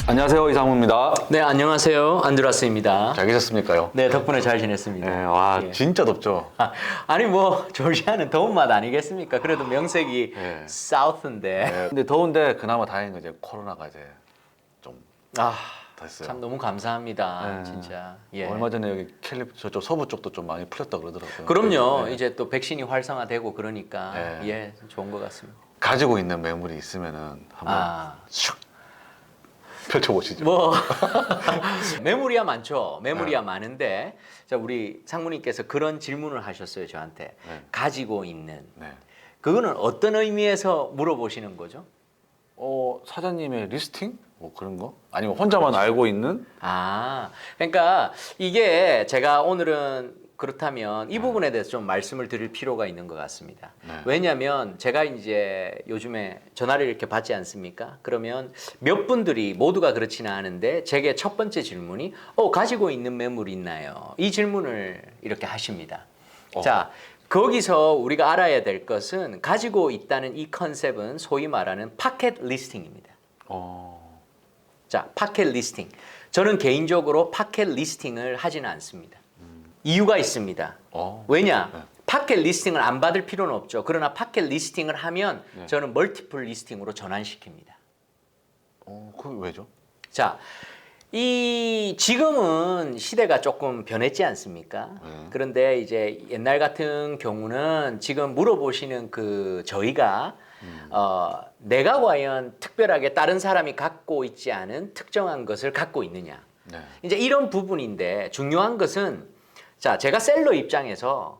안녕하세요, 이상무입니다. 네, 안녕하세요. 안드라스입니다. 잘 계셨습니까요? 네, 덕분에 잘 지냈습니다. 네, 와 예. 진짜 덥죠. 아니 뭐 조지아는 더운 맛 아니겠습니까? 그래도 명색이 네. 사우스인데. 네, 근데 더운데 그나마 다행인 건 이제 코로나가 이제 좀 아, 됐어요. 참 너무 감사합니다. 네. 진짜. 예. 얼마 전에 여기 캘리 저쪽 서부 쪽도 좀 많이 풀렸다 그러더라고요. 그럼요. 네. 이제 또 백신이 활성화되고 그러니까 네. 예, 좋은 것 같습니다. 가지고 있는 매물이 있으면은 한번 슉 펼쳐보시죠. 뭐 매물이야 많죠. 매물이야 많은데 자, 우리 상무님께서 그런 질문을 하셨어요, 저한테. 네. 가지고 있는. 네. 그거는 어떤 의미에서 물어보시는 거죠? 사장님의 리스팅? 뭐 그런 거? 아니면 혼자만 알고 있는? 아, 그러니까 이게 제가 오늘은 그렇다면 이 부분에 대해서 좀 말씀을 드릴 필요가 있는 것 같습니다. 네. 왜냐하면 제가 이제 요즘에 전화를 이렇게 받지 않습니까? 그러면 몇 분들이 모두가 그렇지는 않은데 제게 첫 번째 질문이 가지고 있는 매물 있나요? 이 질문을 이렇게 하십니다. 자, 거기서 우리가 알아야 될 것은 가지고 있다는 이 컨셉은 소위 말하는 파켓 리스팅입니다. 자, 파켓 리스팅. 저는 개인적으로 파켓 리스팅을 하지는 않습니다. 이유가 있습니다. 왜냐? 네. 파켓 리스팅을 안 받을 필요는 없죠. 그러나 파켓 리스팅을 하면 네. 저는 멀티플 리스팅으로 전환시킵니다. 그게 왜죠? 자, 지금은 시대가 조금 변했지 않습니까? 그런데 이제 옛날 같은 경우는 지금 물어보시는 저희가 내가 과연 특별하게 다른 사람이 갖고 있지 않은 특정한 것을 갖고 있느냐. 네. 이제 이런 부분인데 중요한 것은 자, 제가 셀러 입장에서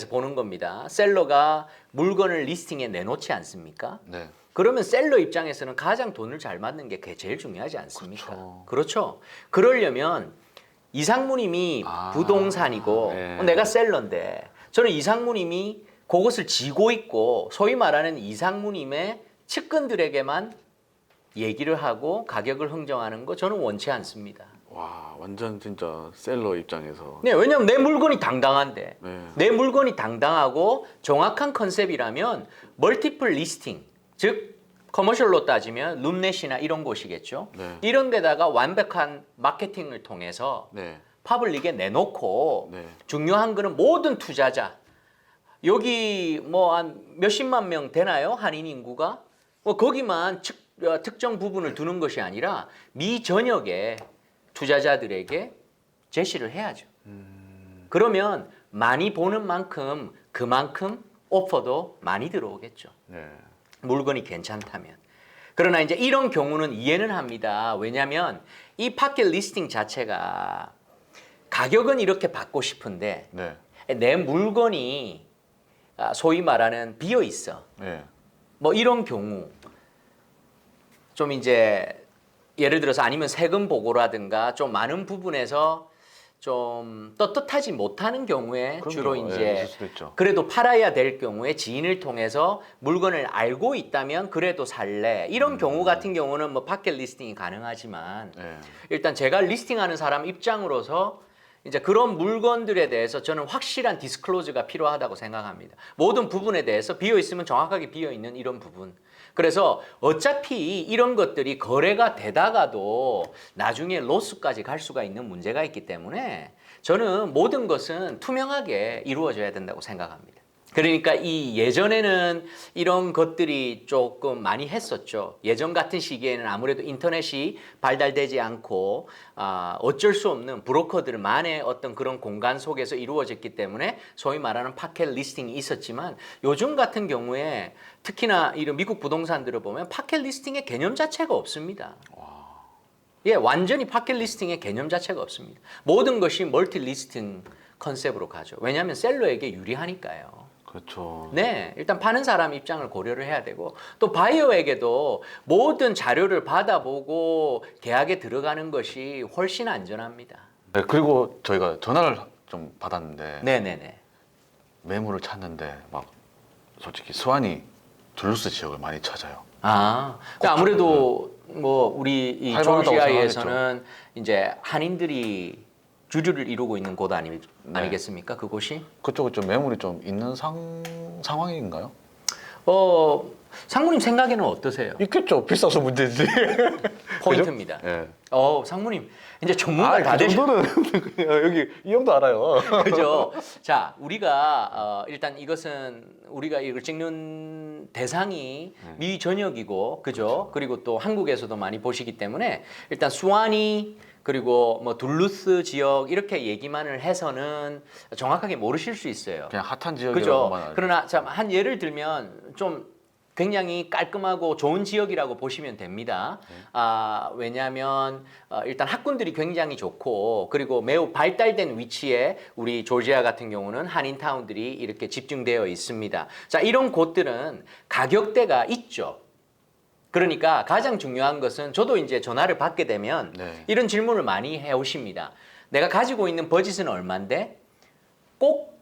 보는 겁니다. 셀러가 물건을 리스팅에 내놓지 않습니까? 네. 그러면 셀러 입장에서는 가장 돈을 잘 받는 게 그게 제일 중요하지 않습니까? 그렇죠. 그렇죠. 그러려면 이상무님이 부동산이고 네. 내가 셀러인데 저는 이상무님이 그것을 쥐고 있고 소위 말하는 이상무님의 측근들에게만 얘기를 하고 가격을 흥정하는 거 저는 원치 않습니다. 와, 완전 진짜 셀러 입장에서. 네, 왜냐하면 내 물건이 당당한데 네. 내 물건이 당당하고 정확한 컨셉이라면 멀티플 리스팅, 즉 커머셜로 따지면 룸넷이나 이런 곳이겠죠. 네. 이런 데다가 완벽한 마케팅을 통해서 네. 퍼블릭에 내놓고 네. 중요한 거는 모든 투자자 여기 뭐 한 몇십만 명 되나요? 한인 인구가? 거기만 특정 부분을 두는 것이 아니라 미 전역에 투자자들에게 제시를 해야죠. 그러면 많이 보는 만큼 그만큼 오퍼도 많이 들어오겠죠. 네. 물건이 괜찮다면. 그러나 이제 이런 경우는 이해는 합니다. 왜냐하면 이 파켓 리스팅 자체가 가격은 이렇게 받고 싶은데 네. 내 물건이 소위 말하는 비어 있어. 네. 뭐 이런 경우 좀 이제 예를 들어서 아니면 세금 보고라든가 좀 많은 부분에서 좀 떳떳하지 못하는 경우에 그럼요. 주로 예, 이제 있을 수도 있죠. 그래도 팔아야 될 경우에 지인을 통해서 물건을 알고 있다면 그래도 살래. 이런 경우 같은 경우는 뭐 파켓 리스팅이 가능하지만 네. 일단 제가 리스팅하는 사람 입장으로서 이제 그런 물건들에 대해서 저는 확실한 디스클로즈가 필요하다고 생각합니다. 모든 부분에 대해서 비어 있으면 정확하게 비어 있는 이런 부분. 그래서 어차피 이런 것들이 거래가 되다가도 나중에 로스까지 갈 수가 있는 문제가 있기 때문에 저는 모든 것은 투명하게 이루어져야 된다고 생각합니다. 그러니까 예전에는 이런 것들이 조금 많이 했었죠. 예전 같은 시기에는 아무래도 인터넷이 발달되지 않고 어쩔 수 없는 브로커들만의 어떤 그런 공간 속에서 이루어졌기 때문에 소위 말하는 파켓 리스팅이 있었지만 요즘 같은 경우에 특히나 이런 미국 부동산들을 보면 파켓 리스팅의 개념 자체가 없습니다. 예, 완전히 파켓 리스팅의 개념 자체가 없습니다. 모든 것이 멀티 리스팅 컨셉으로 가죠. 왜냐하면 셀러에게 유리하니까요. 그렇죠. 네, 일단 파는 사람 입장을 고려를 해야 되고 또 바이어에게도 모든 자료를 받아보고 계약에 들어가는 것이 훨씬 안전합니다. 네, 그리고 저희가 전화를 좀 받았는데 네네네. 매물을 찾는데 막 솔직히 수완이 둘루스 지역을 많이 찾아요. 그러니까 아무래도 뭐 우리 이 활발하다고 조지아에서는 이제 한인들이 주류를 이루고 있는 곳 아니겠습니까? 그곳이? 그쪽은 좀 매물이 좀 있는 상황인가요? 상무님 생각에는 어떠세요? 있겠죠. 비싸서 문제지. 포인트입니다. 예. 상무님 이제 전문가 다 그 되셨. 정도는 그냥 여기 이 형도 알아요. 그죠? 자, 우리가 일단 이것은 우리가 이걸 찍는 대상이 미 전역이고, 그죠? 그리고 또 한국에서도 많이 보시기 때문에 일단 수완이 그리고 뭐 둘루스 지역 이렇게 얘기만을 해서는 정확하게 모르실 수 있어요. 그냥 핫한 그죠? 지역이라고만 알죠. 그러나 자, 한 예를 들면 좀 굉장히 깔끔하고 좋은 지역이라고 보시면 됩니다. 왜냐하면 일단 학군들이 굉장히 좋고 그리고 매우 발달된 위치에 우리 조지아 같은 경우는 한인타운들이 이렇게 집중되어 있습니다. 자, 이런 곳들은 가격대가 있죠. 그러니까 가장 중요한 것은 저도 이제 전화를 받게 되면 네. 이런 질문을 많이 해오십니다. 내가 가지고 있는 버짓은 얼마인데 꼭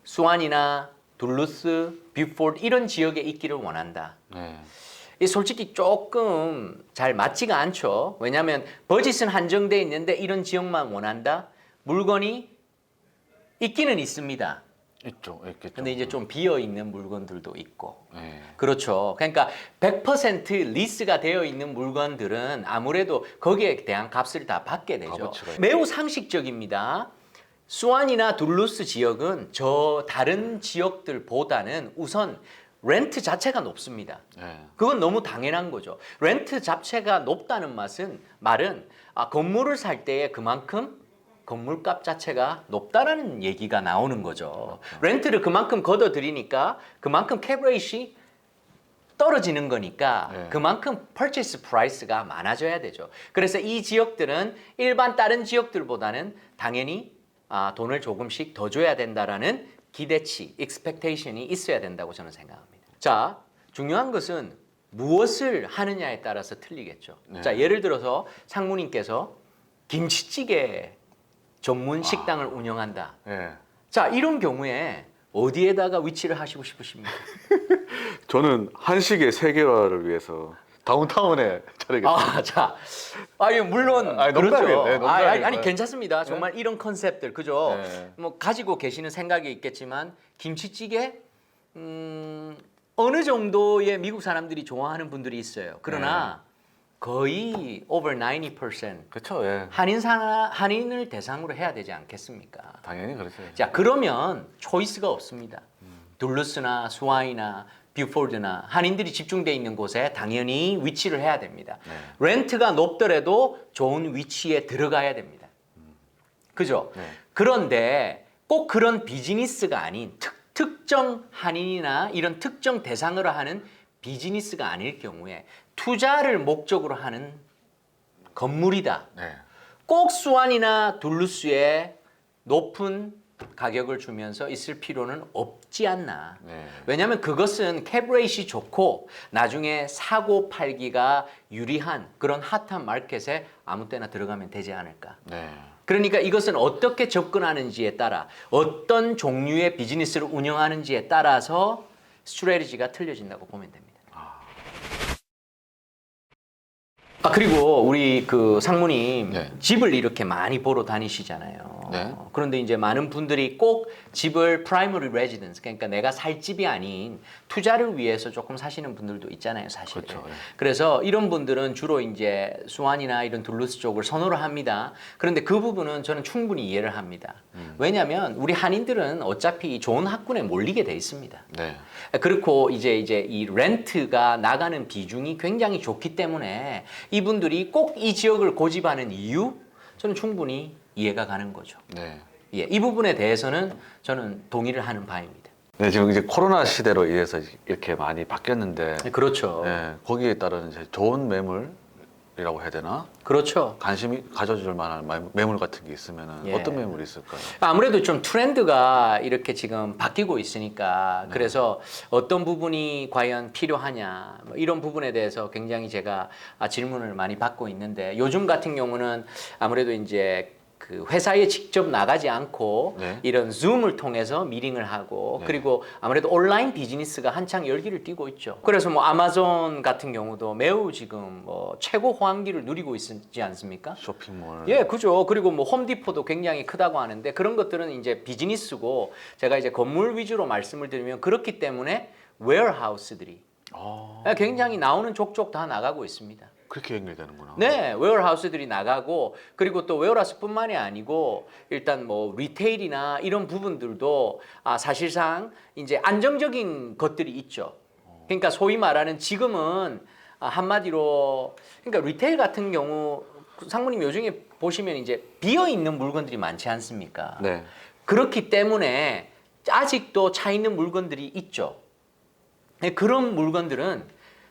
수완이나 둘루스, 뷰포드 이런 지역에 있기를 원한다. 네. 이 솔직히 조금 잘 맞지가 않죠. 왜냐하면 버짓은 한정돼 있는데 이런 지역만 원한다. 물건이 있기는 있습니다. 있죠. 있겠죠. 근데 이제 좀 비어 있는 물건들도 있고. 네. 그렇죠. 그러니까 100% 리스가 되어 있는 물건들은 아무래도 거기에 대한 값을 다 받게 되죠. 값어치가 있죠. 매우 상식적입니다. 수완이나 둘루스 지역은 저 다른 지역들보다는 우선 렌트 자체가 높습니다. 네. 그건 너무 당연한 거죠. 렌트 자체가 높다는 말은 건물을 살 때에 그만큼 건물값 자체가 높다라는 얘기가 나오는 거죠. 렌트를 그만큼 걷어들이니까 그만큼 캡레이트이 떨어지는 거니까 네. 그만큼 purchase price가 많아져야 되죠. 그래서 이 지역들은 일반 다른 지역들보다는 당연히 돈을 조금씩 더 줘야 된다라는 기대치, expectation이 있어야 된다고 저는 생각합니다. 자, 중요한 것은 무엇을 하느냐에 따라서 틀리겠죠. 네. 자, 예를 들어서 상무님께서 김치찌개 전문 식당을 운영한다. 네. 자, 이런 경우에 어디에다가 위치를 하시고 싶으십니까? 저는 한식의 세계화를 위해서 다운타운에 차리겠습니다. 자, 이거 물론 아니, 그렇죠. 농담이에요. 네, 농담이에요. 아니 괜찮습니다. 정말 이런 컨셉들 그죠? 네. 뭐 가지고 계시는 생각이 있겠지만 김치찌개 어느 정도의 미국 사람들이 좋아하는 분들이 있어요. 그러나 거의 over 90% 그렇죠. 예. 한인을 대상으로 해야 되지 않겠습니까? 당연히 그렇죠. 자, 그러면 초이스가 없습니다. 둘루스나 수와이나 뷰포드나 한인들이 집중돼 있는 곳에 당연히 위치를 해야 됩니다. 네. 렌트가 높더라도 좋은 위치에 들어가야 됩니다. 그죠? 네. 그런데 꼭 그런 비즈니스가 아닌 특정 한인이나 이런 특정 대상으로 하는 비즈니스가 아닐 경우에 투자를 목적으로 하는 건물이다. 네. 꼭 수완이나 둘루스에 높은 가격을 주면서 있을 필요는 없지 않나. 네. 왜냐하면 그것은 캡레이트이 좋고 나중에 사고 팔기가 유리한 그런 핫한 마켓에 아무 때나 들어가면 되지 않을까. 네. 그러니까 이것은 어떻게 접근하는지에 따라 어떤 종류의 비즈니스를 운영하는지에 따라서 스트래티지가 틀려진다고 보면 됩니다. 그리고 우리 그 상무님 네. 집을 이렇게 많이 보러 다니시잖아요. 네. 그런데 이제 많은 분들이 꼭 집을 primary residence, 그러니까 내가 살 집이 아닌 투자를 위해서 조금 사시는 분들도 있잖아요, 사실. 그렇죠. 예. 그래서 이런 분들은 주로 이제 수완이나 이런 둘루스 쪽을 선호를 합니다. 그런데 그 부분은 저는 충분히 이해를 합니다. 왜냐하면 우리 한인들은 어차피 좋은 학군에 몰리게 돼 있습니다. 네. 그렇고 이제 이 렌트가 나가는 비중이 굉장히 좋기 때문에 이분들이 꼭 이 지역을 고집하는 이유 저는 충분히 이해가 가는 거죠. 네. 예, 이 부분에 대해서는 저는 동의를 하는 바입니다. 네, 지금 이제 코로나 시대로 인해서 이렇게 많이 바뀌었는데, 그렇죠. 네, 거기에 따른 이제 좋은 매물이라고 해야 되나? 그렇죠. 관심이 가져줄 만한 매물 같은 게 있으면 예. 어떤 매물이 있을까요? 아무래도 좀 트렌드가 이렇게 지금 바뀌고 있으니까 그래서 어떤 부분이 과연 필요하냐 뭐 이런 부분에 대해서 굉장히 제가 질문을 많이 받고 있는데 요즘 같은 경우는 아무래도 이제 그 회사에 직접 나가지 않고 네. 이런 줌을 통해서 미팅을 하고 네. 그리고 아무래도 온라인 비즈니스가 한창 열기를 띠고 있죠. 그래서 뭐 아마존 같은 경우도 매우 지금 뭐 최고 호황기를 누리고 있지 않습니까? 쇼핑몰. 예, 그죠. 그리고 뭐 홈디포도 굉장히 크다고 하는데 그런 것들은 이제 비즈니스고 제가 이제 건물 위주로 말씀을 드리면 그렇기 때문에 웨어하우스들이 아, 굉장히 나오는 족족 다 나가고 있습니다. 그렇게 연결되는구나. 네, 웨어하우스들이 나가고 그리고 또 웨어하우스뿐만이 아니고 일단 뭐 리테일이나 이런 부분들도 사실상 이제 안정적인 것들이 있죠. 그러니까 소위 말하는 지금은 한마디로 그러니까 리테일 같은 경우 상무님 요즘에 보시면 이제 비어 있는 물건들이 많지 않습니까? 네. 그렇기 때문에 아직도 차 있는 물건들이 있죠. 그런 물건들은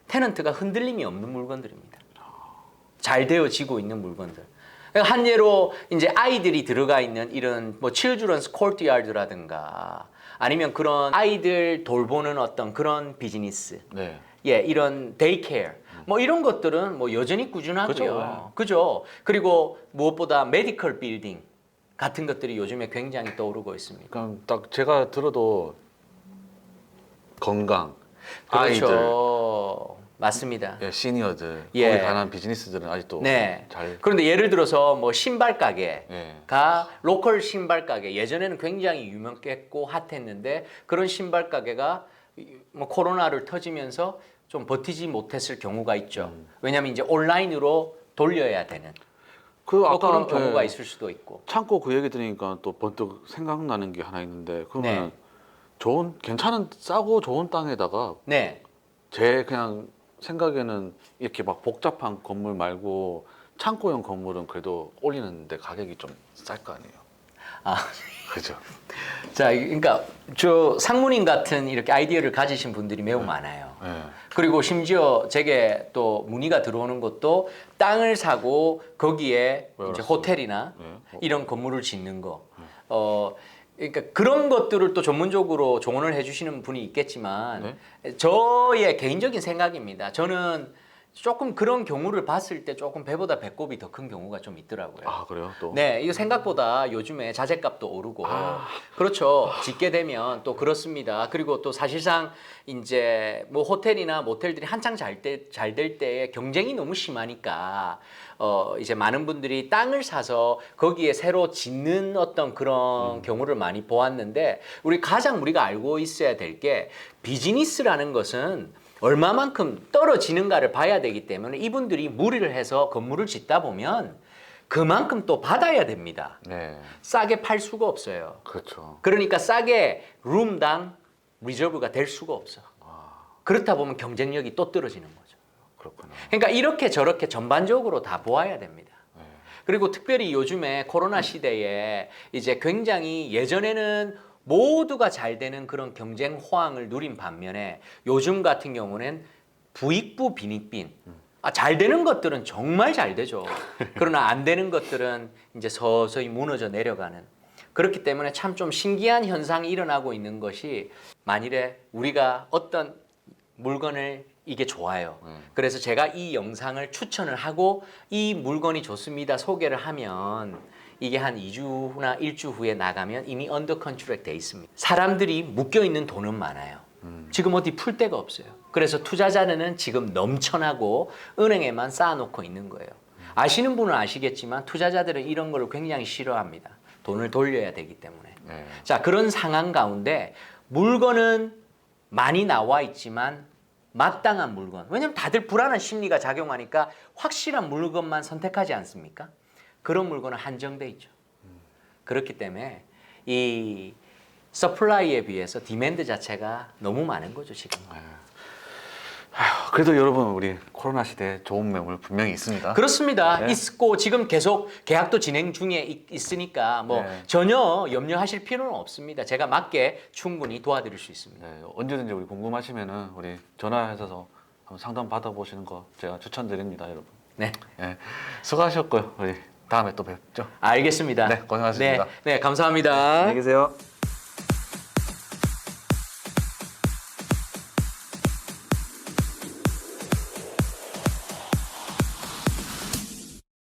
테넌트가 흔들림이 없는 물건들입니다. 잘 되어지고 있는 물건들. 한 예로 이제 아이들이 들어가 있는 이런 뭐 children's courtyard라든가 아니면 그런 아이들 돌보는 어떤 그런 비즈니스. 네. 예, 이런 데이케어 뭐 이런 것들은 뭐 여전히 꾸준하고요. 그죠? 그리고 무엇보다 메디컬 빌딩 같은 것들이 요즘에 굉장히 떠오르고 있습니다. 그러니까 딱 제가 들어도 건강, 아이들, 그렇죠. 맞습니다. 예, 시니어들, 예. 거기 관한 비즈니스들은 아직도 네. 잘. 그런데 예를 들어서 뭐 신발 가게가 예. 로컬 신발 가게 예전에는 굉장히 유명했고 핫했는데 그런 신발 가게가 뭐 코로나를 터지면서 좀 버티지 못했을 경우가 있죠. 왜냐하면 이제 온라인으로 돌려야 되는 그 뭐 아까 그런 경우가 예, 있을 수도 있고. 창고 그 얘기 들으니까 또 번뜩 생각나는 게 하나 있는데 그러면 네. 좋은 괜찮은 싸고 좋은 땅에다가 네. 제 그냥 생각에는 이렇게 막 복잡한 건물 말고 창고형 건물은 그래도 올리는데 가격이 좀 쌀 거 아니에요. 아, 그죠? 자, 그러니까 저 상무님 같은 이렇게 아이디어를 가지신 분들이 매우 많아요. 예. 그리고 심지어 제게 또 문의가 들어오는 것도 땅을 사고 거기에 이제 웨어하우스. 호텔이나 네. 이런 건물을 짓는 거. 그러니까 그런 것들을 또 전문적으로 조언을 해주시는 분이 있겠지만 저의 개인적인 생각입니다. 저는 조금 그런 경우를 봤을 때 조금 배보다 배꼽이 더 큰 경우가 좀 있더라고요. 아 그래요? 또? 네, 이거 생각보다 요즘에 자재값도 오르고, 아. 그렇죠. 짓게 되면 또 그렇습니다. 그리고 또 사실상 이제 뭐 호텔이나 모텔들이 한창 잘 될 때에 경쟁이 너무 심하니까, 이제 많은 분들이 땅을 사서 거기에 새로 짓는 어떤 그런 경우를 많이 보았는데, 가장 우리가 알고 있어야 될 게 비즈니스라는 것은 얼마만큼 떨어지는가를 봐야 되기 때문에 이분들이 무리를 해서 건물을 짓다 보면 그만큼 또 받아야 됩니다. 네. 싸게 팔 수가 없어요. 그렇죠. 그러니까 싸게 룸당 리저브가 될 수가 없어. 그렇다 보면 경쟁력이 또 떨어지는 거죠. 그렇구나. 그러니까 이렇게 저렇게 전반적으로 다 보아야 됩니다. 네. 그리고 특별히 요즘에 코로나 시대에 이제 굉장히 예전에는 모두가 잘 되는 그런 경쟁 호황을 누린 반면에 요즘 같은 경우는 부익부 빈익빈. 잘 되는 것들은 정말 잘 되죠. 그러나 안 되는 것들은 이제 서서히 무너져 내려가는. 그렇기 때문에 참 좀 신기한 현상이 일어나고 있는 것이 만일에 우리가 어떤 물건을 이게 좋아요. 그래서 제가 이 영상을 추천을 하고 이 물건이 좋습니다 소개를 하면 이게 한 2주나 1주 후에 나가면 이미 언더 컨트랙 돼 있습니다. 사람들이 묶여 있는 돈은 많아요. 지금 어디 풀 데가 없어요. 그래서 투자자는 지금 넘쳐나고 은행에만 쌓아놓고 있는 거예요. 아시는 분은 아시겠지만 투자자들은 이런 걸 굉장히 싫어합니다. 돈을 돌려야 되기 때문에. 네. 자, 그런 상황 가운데 물건은 많이 나와 있지만 마땅한 물건. 왜냐면 다들 불안한 심리가 작용하니까 확실한 물건만 선택하지 않습니까? 그런 물건은 한정돼 있죠. 그렇기 때문에 이 서플라이에 비해서 디맨드 자체가 너무 많은 거죠, 지금. 아휴, 그래도 여러분 우리 코로나 시대에 좋은 매물 분명히 있습니다. 그렇습니다. 네. 있고 지금 계속 계약도 진행 중에 있으니까 뭐 네. 전혀 염려하실 필요는 없습니다. 제가 맞게 충분히 도와드릴 수 있습니다. 네, 언제든지 우리 궁금하시면은 우리 전화하셔서 한번 상담 받아보시는 거 제가 추천드립니다, 여러분. 네. 네, 수고하셨고요. 우리 다음에 또 뵙죠. 알겠습니다. 네, 고생하셨습니다. 네, 감사합니다. 안녕히 계세요.